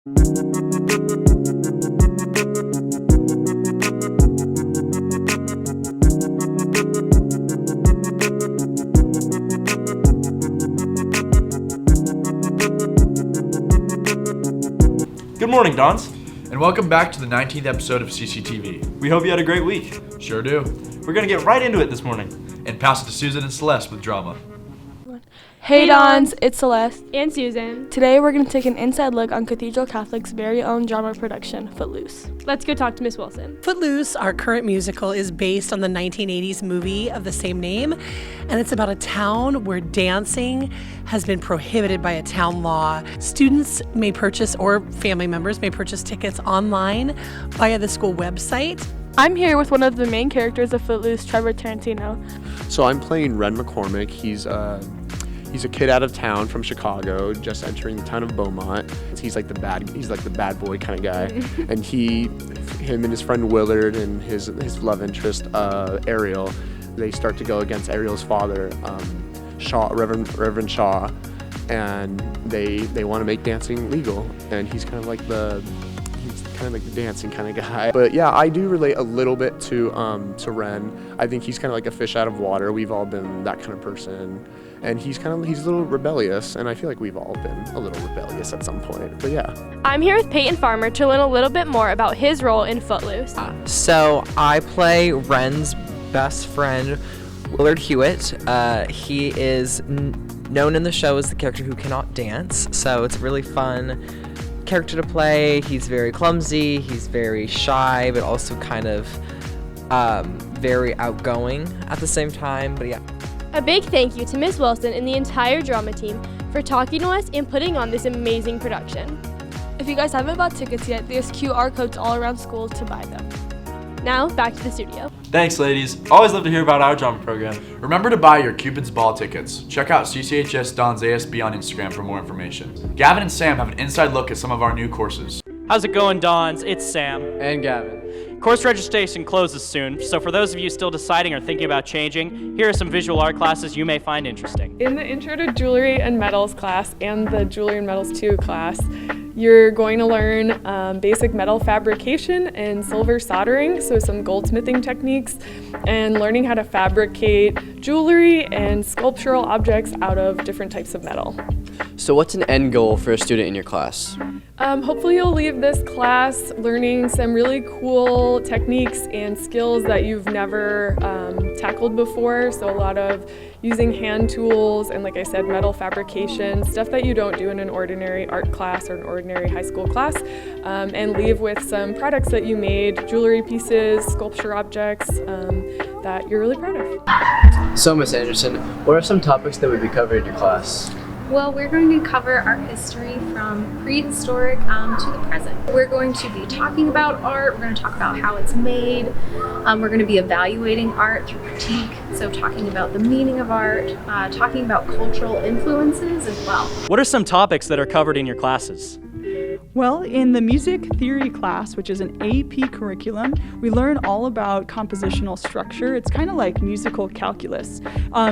Good morning, Dons. And welcome back to the 19th episode of CCTV. We hope you had a great week. Sure do. We're going to get right into it this morning. And pass it to Susan and Celeste with drama. Hey Dons, it's Celeste. And Susan. Today we're going to take an inside look on Cathedral Catholic's very own drama production, Footloose. Let's go talk to Miss Wilson. Footloose, our current musical, is based on the 1980s movie of the same name, and it's about a town where dancing has been prohibited by a town law. Students may purchase, or family members may purchase tickets online via the school website. I'm here with one of the main characters of Footloose, Trevor Tarantino. So I'm playing Red McCormick. He's a kid out of town from Chicago, just entering the town of Beaumont. He's like the bad boy kind of guy. And him and his friend Willard and his love interest Ariel, they start to go against Ariel's father, Reverend Shaw, and they want to make dancing legal. And he's kind of like the dancing kind of guy. But yeah, I do relate a little bit to Ren. I think he's kind of like a fish out of water. We've all been that kind of person. And he's a little rebellious, and I feel like we've all been a little rebellious at some point, but yeah. I'm here with Peyton Farmer to learn a little bit more about his role in Footloose. So I play Ren's best friend, Willard Hewitt. He is known in the show as the character who cannot dance, so it's a really fun character to play. He's very clumsy, he's very shy, but also kind of very outgoing at the same time, but yeah. A big thank you to Miss Wilson and the entire drama team for talking to us and putting on this amazing production. If you guys haven't bought tickets yet, there's QR codes all around school to buy them. Now, back to the studio. Thanks, ladies. Always love to hear about our drama program. Remember to buy your Cupid's Ball tickets. Check out CCHS Don's ASB on Instagram for more information. Gavin and Sam have an inside look at some of our new courses. How's it going, Dons? It's Sam. And Gavin. Course registration closes soon, so for those of you still deciding or thinking about changing, here are some visual art classes you may find interesting. In the Intro to Jewelry and Metals class and the Jewelry and Metals 2 class, you're going to learn basic metal fabrication and silver soldering, so some goldsmithing techniques, and learning how to fabricate jewelry and sculptural objects out of different types of metal. So what's an end goal for a student in your class? Hopefully you'll leave this class learning some really cool techniques and skills that you've never tackled before. So a lot of using hand tools and, like I said, metal fabrication, stuff that you don't do in an ordinary art class or an ordinary high school class, and leave with some products that you made, jewelry pieces, sculpture objects that you're really proud of. So Ms. Anderson, what are some topics that would be covered in your class? Well, we're going to cover art history from prehistoric to the present. We're going to be talking about art, we're going to talk about how it's made, we're going to be evaluating art through critique, so talking about the meaning of art, talking about cultural influences as well. What are some topics that are covered in your classes? Well, in the music theory class, which is an AP curriculum, we learn all about compositional structure. It's kind of like musical calculus.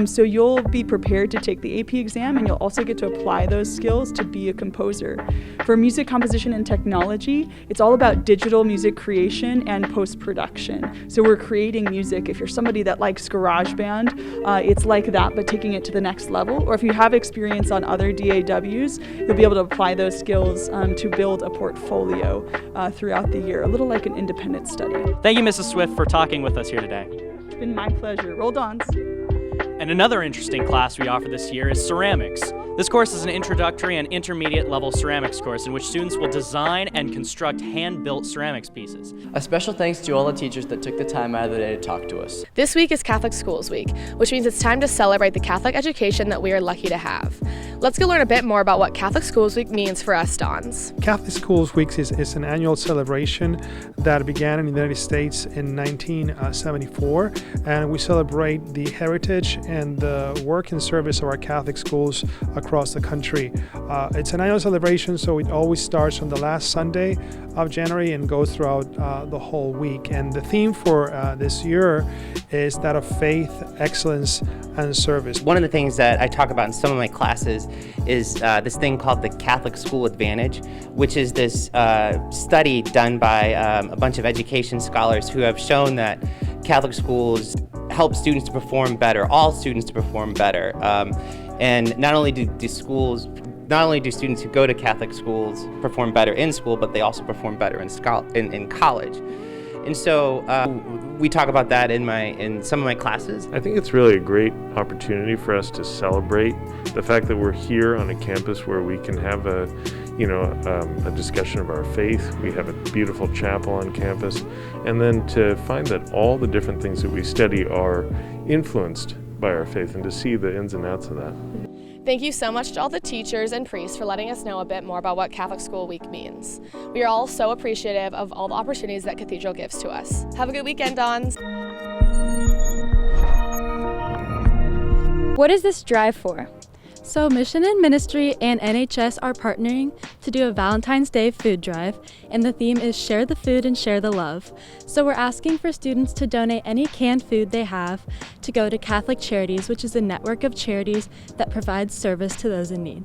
So you'll be prepared to take the AP exam, and you'll also get to apply those skills to be a composer. For music composition and technology, it's all about digital music creation and post-production. So we're creating music. If you're somebody that likes GarageBand, it's like that, but taking it to the next level. Or if you have experience on other DAWs, you'll be able to apply those skills to build a portfolio throughout the year, a little like an independent study. Thank you, Mrs. Swift, for talking with us here today. It's been my pleasure. Roll Dons. And another interesting class we offer this year is ceramics. This course is an introductory and intermediate level ceramics course in which students will design and construct hand-built ceramics pieces. A special thanks to all the teachers that took the time out of the day to talk to us. This week is Catholic Schools Week, which means it's time to celebrate the Catholic education that we are lucky to have. Let's go learn a bit more about what Catholic Schools Week means for us Dons. Catholic Schools Week is an annual celebration that began in the United States in 1974, and we celebrate the heritage and the work and service of our Catholic schools across the country. It's an annual celebration, so it always starts on the last Sunday of January and goes throughout the whole week. And the theme for this year is that of faith, excellence, and service. One of the things that I talk about in some of my classes is this thing called the Catholic School Advantage, which is this study done by a bunch of education scholars who have shown that Catholic schools help students to perform better, all students to perform better. And not only do students who go to Catholic schools perform better in school, but they also perform better in college. And so we talk about that in some of my classes. I think it's really a great opportunity for us to celebrate the fact that we're here on a campus where we can have a discussion of our faith. We have a beautiful chapel on campus, and then to find that all the different things that we study are influenced by our faith, and to see the ins and outs of that. Thank you so much to all the teachers and priests for letting us know a bit more about what Catholic School Week means. We are all so appreciative of all the opportunities that Cathedral gives to us. Have a good weekend, Dons. What is this drive for? So Mission and Ministry and NHS are partnering to do a Valentine's Day food drive, and the theme is Share the Food and Share the Love. So we're asking for students to donate any canned food they have to go to Catholic Charities, which is a network of charities that provides service to those in need.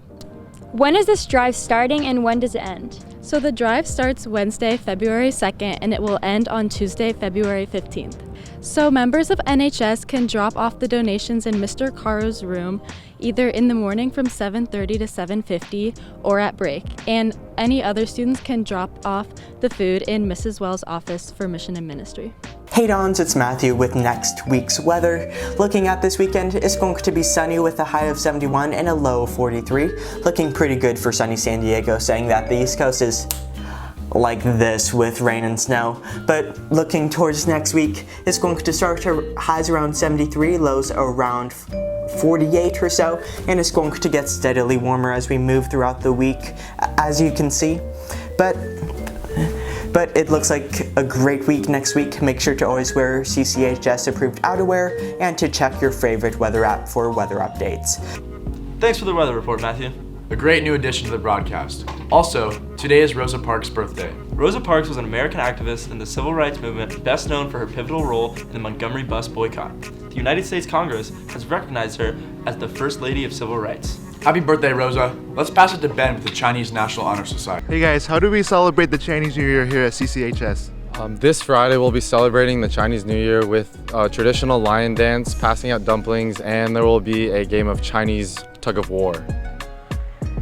When is this drive starting and when does it end? So the drive starts Wednesday, February 2nd, and it will end on Tuesday, February 15th. So members of NHS can drop off the donations in Mr. Caro's room either in the morning from 7:30 to 7:50 or at break. And any other students can drop off the food in Mrs. Wells' office for Mission and Ministry. Hey Dons, it's Matthew with next week's weather. Looking at this weekend, it's going to be sunny with a high of 71 and a low of 43. Looking pretty good for sunny San Diego, saying that the East Coast is like this with rain and snow. But looking towards next week, it's going to start to highs around 73, lows around 48 or so, and it's going to get steadily warmer as we move throughout the week, as you can see. But it looks like a great week next week. Make sure to always wear CCHS approved outerwear and to check your favorite weather app for weather updates. Thanks for the weather report, Matthew. A great new addition to the broadcast. Also, today is Rosa Parks' birthday. Rosa Parks was an American activist in the civil rights movement, best known for her pivotal role in the Montgomery bus boycott. The United States Congress has recognized her as the First Lady of Civil Rights. Happy birthday, Rosa. Let's pass it to Ben with the Chinese National Honor Society. Hey guys, how do we celebrate the Chinese New Year here at CCHS? This Friday we'll be celebrating the Chinese New Year with a traditional lion dance, passing out dumplings, and there will be a game of Chinese tug of war.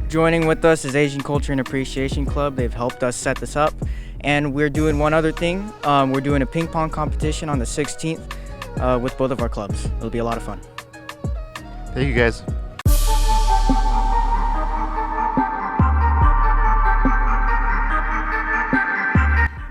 Joining with us is Asian Culture and Appreciation Club. They've helped us set this up. And we're doing one other thing. We're doing a ping pong competition on the 16th with both of our clubs. It'll be a lot of fun. Thank you guys.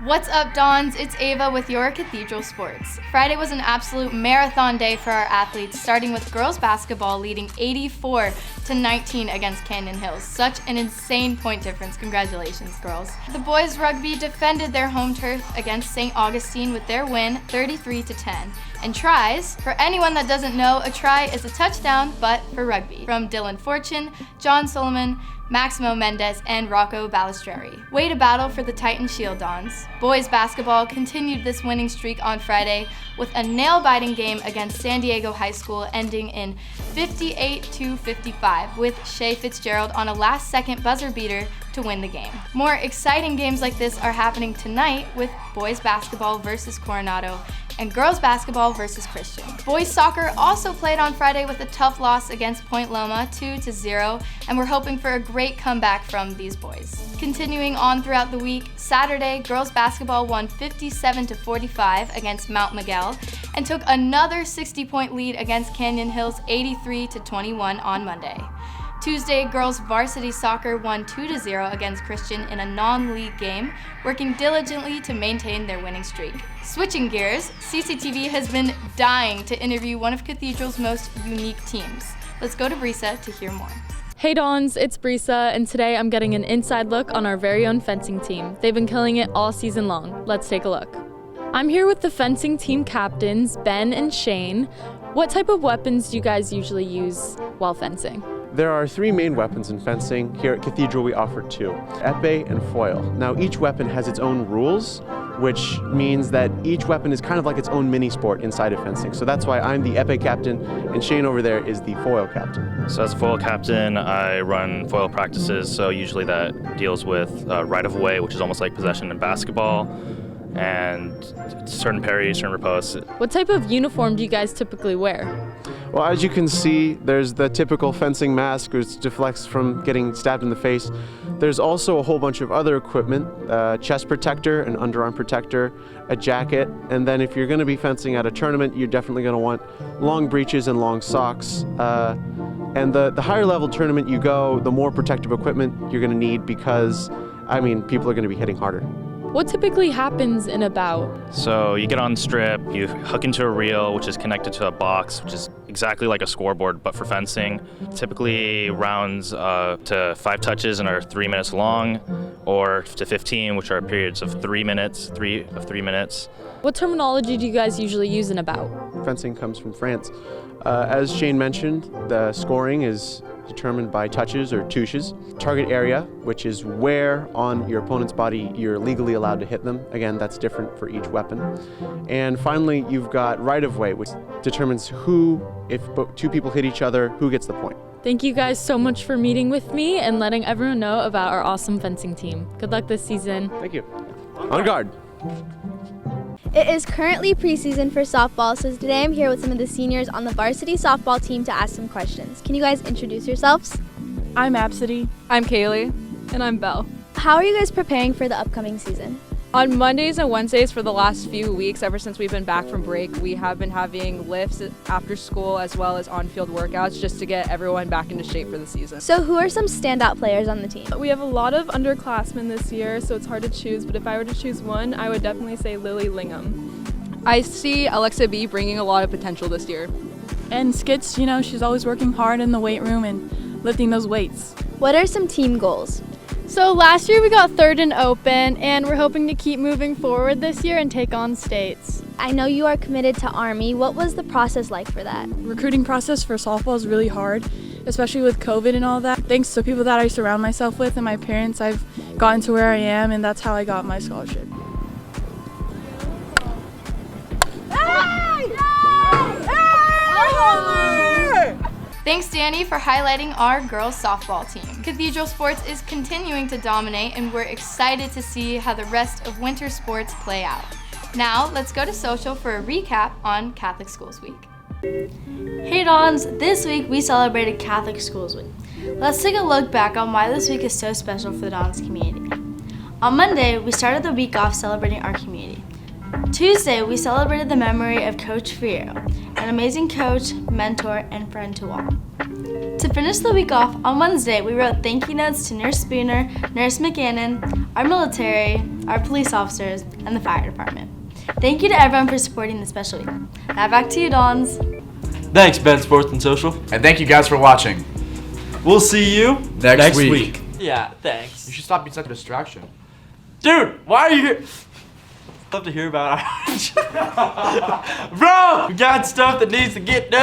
What's up, Dons? It's Ava with your Cathedral Sports. Friday was an absolute marathon day for our athletes, starting with girls basketball leading 84-19 against Canyon Hills. Such an insane point difference. Congratulations, girls. The boys rugby defended their home turf against St. Augustine with their win 33-10. And tries, for anyone that doesn't know, a try is a touchdown, but for rugby. From Dylan Fortune, John Solomon, Maximo Mendez, and Rocco Balistreri. Way to battle for the Titan Shield, Dons. Boys basketball continued this winning streak on Friday with a nail-biting game against San Diego High School ending in 58-55 with Shea Fitzgerald on a last-second buzzer beater to win the game. More exciting games like this are happening tonight with boys basketball versus Coronado and girls basketball versus Christian. Boys soccer also played on Friday with a tough loss against Point Loma 2-0, and we're hoping for a great comeback from these boys. Continuing on throughout the week, Saturday, girls basketball won 57-45 against Mount Miguel and took another 60-point lead against Canyon Hills 83-21 on Monday. Tuesday, girls varsity soccer won 2-0 against Christian in a non-league game, working diligently to maintain their winning streak. Switching gears, CCTV has been dying to interview one of Cathedral's most unique teams. Let's go to Brisa to hear more. Hey Dons, it's Brisa, and today I'm getting an inside look on our very own fencing team. They've been killing it all season long. Let's take a look. I'm here with the fencing team captains, Ben and Shane. What type of weapons do you guys usually use while fencing? There are 3 main weapons in fencing. Here at Cathedral we offer 2, epee and foil. Now each weapon has its own rules, which means that each weapon is kind of like its own mini sport inside of fencing. So that's why I'm the epee captain and Shane over there is the foil captain. So as a foil captain, I run foil practices, so usually that deals with right of way, which is almost like possession in basketball, and certain parries, certain riposte. What type of uniform do you guys typically wear? Well, as you can see, there's the typical fencing mask, which deflects from getting stabbed in the face. There's also a whole bunch of other equipment, chest protector, an underarm protector, a jacket, and then if you're going to be fencing at a tournament, you're definitely going to want long breeches and long socks. And the higher level tournament you go, the more protective equipment you're going to need because, I mean, people are going to be hitting harder. What typically happens in a bout? So you get on strip, you hook into a reel, which is connected to a box, which is exactly like a scoreboard, but for fencing. Typically rounds to 5 touches and are 3 minutes long, or to 15, which are periods of 3 minutes, 3 minutes. What terminology do you guys usually use in a bout? Fencing comes from France. As Shane mentioned, the scoring is determined by touches or touches. Target area, which is where on your opponent's body you're legally allowed to hit them. Again, that's different for each weapon. And finally, you've got right of way, which determines who, if 2 people hit each other, who gets the point. Thank you guys so much for meeting with me and letting everyone know about our awesome fencing team. Good luck this season. Thank you. On guard. It is currently preseason for softball, so today I'm here with some of the seniors on the varsity softball team to ask some questions. Can you guys introduce yourselves? I'm Absidy. I'm Kaylee. And I'm Belle. How are you guys preparing for the upcoming season? On Mondays and Wednesdays for the last few weeks, ever since we've been back from break, we have been having lifts after school as well as on-field workouts just to get everyone back into shape for the season. So who are some standout players on the team? We have a lot of underclassmen this year, so it's hard to choose, but if I were to choose one, I would definitely say Lily Lingham. I see Alexa B bringing a lot of potential this year. And Skits, you know, she's always working hard in the weight room and lifting those weights. What are some team goals? So last year we got 3rd in open, and we're hoping to keep moving forward this year and take on states. I know you are committed to Army. What was the process like for that? Recruiting process for softball is really hard, especially with COVID and all that. Thanks to people that I surround myself with and my parents, I've gotten to where I am, and that's how I got my scholarship. Thanks, Danny, for highlighting our girls softball team. Cathedral Sports is continuing to dominate, and we're excited to see how the rest of winter sports play out. Now, let's go to social for a recap on Catholic Schools Week. Hey Dons, this week we celebrated Catholic Schools Week. Let's take a look back on why this week is so special for the Dons community. On Monday, we started the week off celebrating our community. Tuesday, we celebrated the memory of Coach Fierro, an amazing coach, mentor, and friend to all. To finish the week off, on Wednesday, we wrote thank you notes to Nurse Spooner, Nurse McGannon, our military, our police officers, and the fire department. Thank you to everyone for supporting this special week. Now back to you, Dons. Thanks, Ben Sports and Social. And thank you guys for watching. We'll see you next week. Yeah, thanks. You should stop being such a distraction. Dude, why are you here? Love to hear about our Bro, we got stuff that needs to get done.